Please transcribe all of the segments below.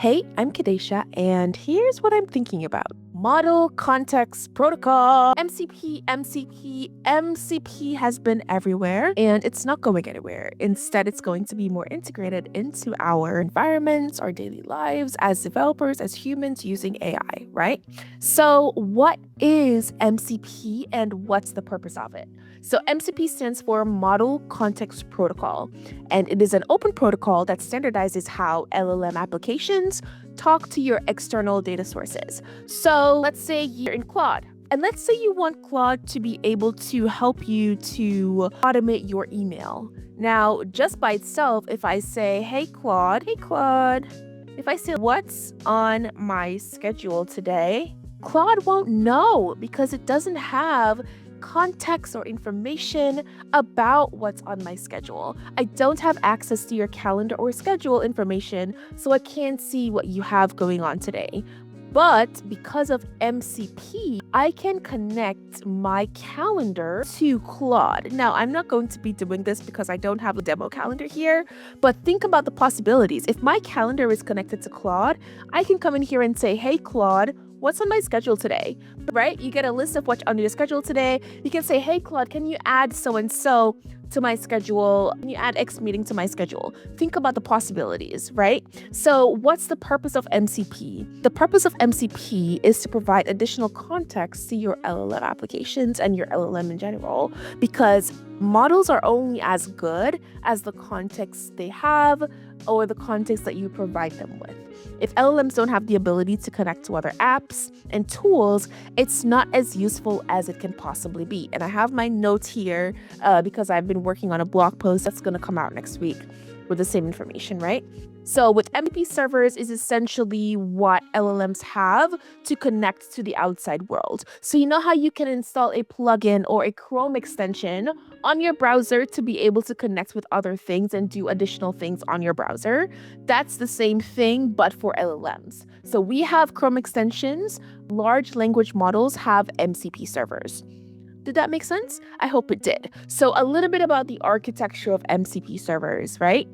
Hey, I'm Kadesha, and here's what I'm thinking about. Model Context Protocol. MCP has been everywhere, and it's not going anywhere. Instead, it's going to be more integrated into our environments, our daily lives as developers, as humans using AI, right? So what is MCP and what's the purpose of it? So MCP stands for Model Context Protocol, and it is an open protocol that standardizes how LLM applications talk to your external data sources. So let's say you're in Claude, and let's say you want Claude to be able to help you to automate your email. Now, just by itself, if I say, hey Claude, if I say, what's on my schedule today, Claude won't know because it doesn't have context or information about what's on my schedule. I don't have access to your calendar or schedule information, so I can't see what you have going on today. But because of MCP, I can connect my calendar to Claude. Now, I'm not going to be doing this because I don't have a demo calendar here, but think about the possibilities. If my calendar is connected to Claude, I can come in here and say, hey, Claude, what's on my schedule today, right? You get a list of what's on your schedule today. You can say, hey, Claude, can you add so-and-so to my schedule? Can you add X meeting to my schedule? Think about the possibilities, right? So what's the purpose of MCP? The purpose of MCP is to provide additional context to your LLM applications and your LLM in general, because models are only as good as the context they have or the context that you provide them with. If LLMs don't have the ability to connect to other apps and tools, it's not as useful as it can possibly be. And I have my notes here because I've been working on a blog post that's going to come out next week with the same information, right? So with MCP servers is essentially what LLMs have to connect to the outside world. So you know how you can install a plugin or a Chrome extension on your browser to be able to connect with other things and do additional things on your browser? That's the same thing, but for LLMs. So we have Chrome extensions. Large language models have MCP servers. Did that make sense? I hope it did. So a little bit about the architecture of MCP servers, right?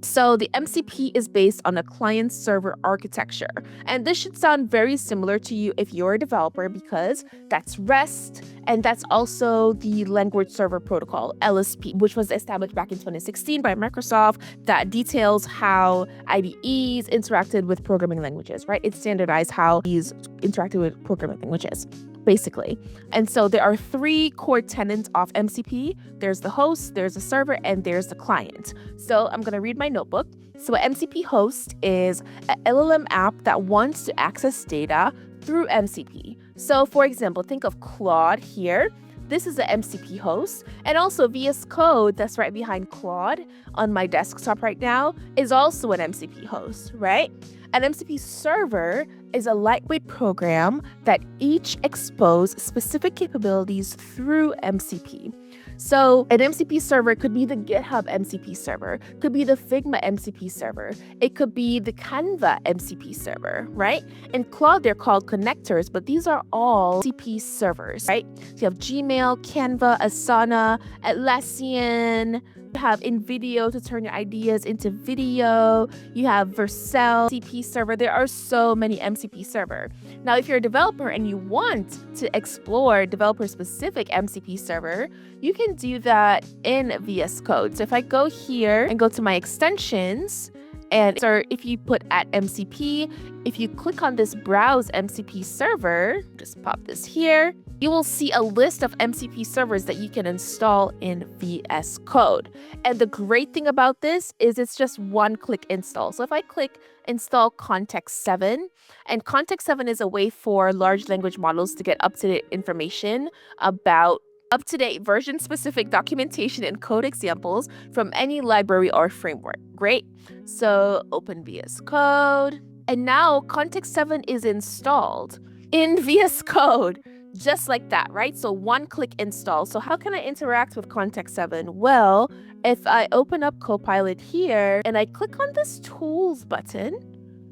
So the MCP is based on a client-server architecture. And this should sound very similar to you if you're a developer, because that's REST, and that's also the Language Server Protocol, LSP, which was established back in 2016 by Microsoft, that details how IDEs interacted with programming languages, right? It standardized how these interacted with programming languages, basically. And so there are three core tenets of MCP. There's the host, there's the server, and there's the client. So I'm going to read my notebook. So an MCP host is an LLM app that wants to access data through MCP. So for example, think of Claude here. This is the MCP host, and also VSCode that's right behind Claude on my desktop right now is also an MCP host, right? An MCP server is a lightweight program that each expose specific capabilities through MCP. So an MCP server could be the GitHub MCP server, could be the Figma MCP server, it could be the Canva MCP server, right? In Claude, they're called connectors, but these are all MCP servers, right? So you have Gmail, Canva, Asana, Atlassian. You have InVideo to turn your ideas into video. You have Vercel MCP server. There are so many MCP server. Now, if you're a developer and you want to explore developer-specific MCP server, you can do that in VSCode. So if I go here and go to my extensions, and so if you put at MCP, if you click on this browse MCP server, just pop this here, you will see a list of MCP servers that you can install in VS Code. And the great thing about this is it's just one-click install. So if I click install Context 7, and Context 7 is a way for large language models to get up-to-date information about up-to-date version-specific documentation and code examples from any library or framework. Great. So open VS Code. And now Context 7 is installed in VS Code. Just like that, right? So one-click install. So how can I interact with Context 7? Well, if I open up Copilot here and I click on this Tools button,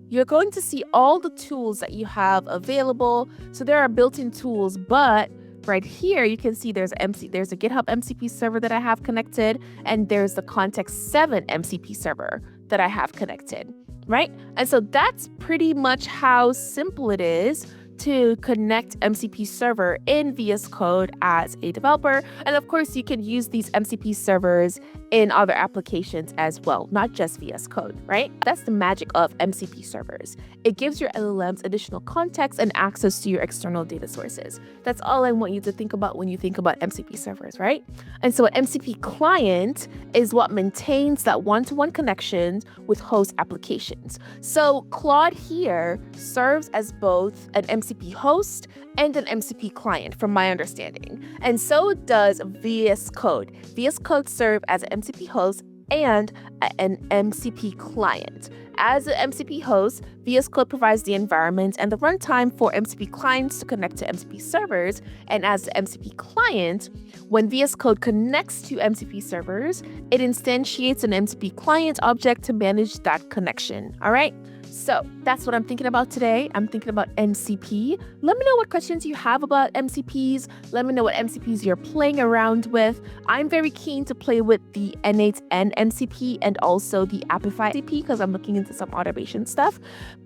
you're going to see all the tools that you have available. So there are built-in tools, but right here you can see there's a GitHub MCP server that I have connected, and there's the Context 7 MCP server that I have connected. right? And so that's pretty much how simple it is to connect MCP server in VS Code as a developer. And of course, you can use these MCP servers in other applications as well, not just VS Code, right? That's the magic of MCP servers. It gives your LLMs additional context and access to your external data sources. That's all I want you to think about when you think about MCP servers, right? And so an MCP client is what maintains that one-to-one connection with host applications. So Claude here serves as both an MCP host and an MCP client, from my understanding. And so does VS Code. VS Code serves as an MCP host and an MCP client. As an MCP host, VS Code provides the environment and the runtime for MCP clients to connect to MCP servers. And as the MCP client, when VS Code connects to MCP servers, it instantiates an MCP client object to manage that connection. All right? So that's what I'm thinking about today. I'm thinking about MCP. Let me know what questions you have about MCPs. Let me know what MCPs you're playing around with. I'm very keen to play with the N8N MCP and also the Appify MCP because I'm looking into some automation stuff.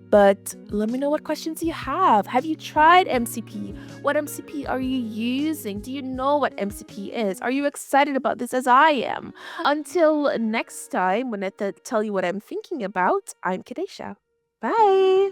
But let me know what questions you have. Have you tried MCP? What MCP are you using? Do you know what MCP is? Are you excited about this as I am? Until next time, when I tell you what I'm thinking about, I'm Kadesha. Bye.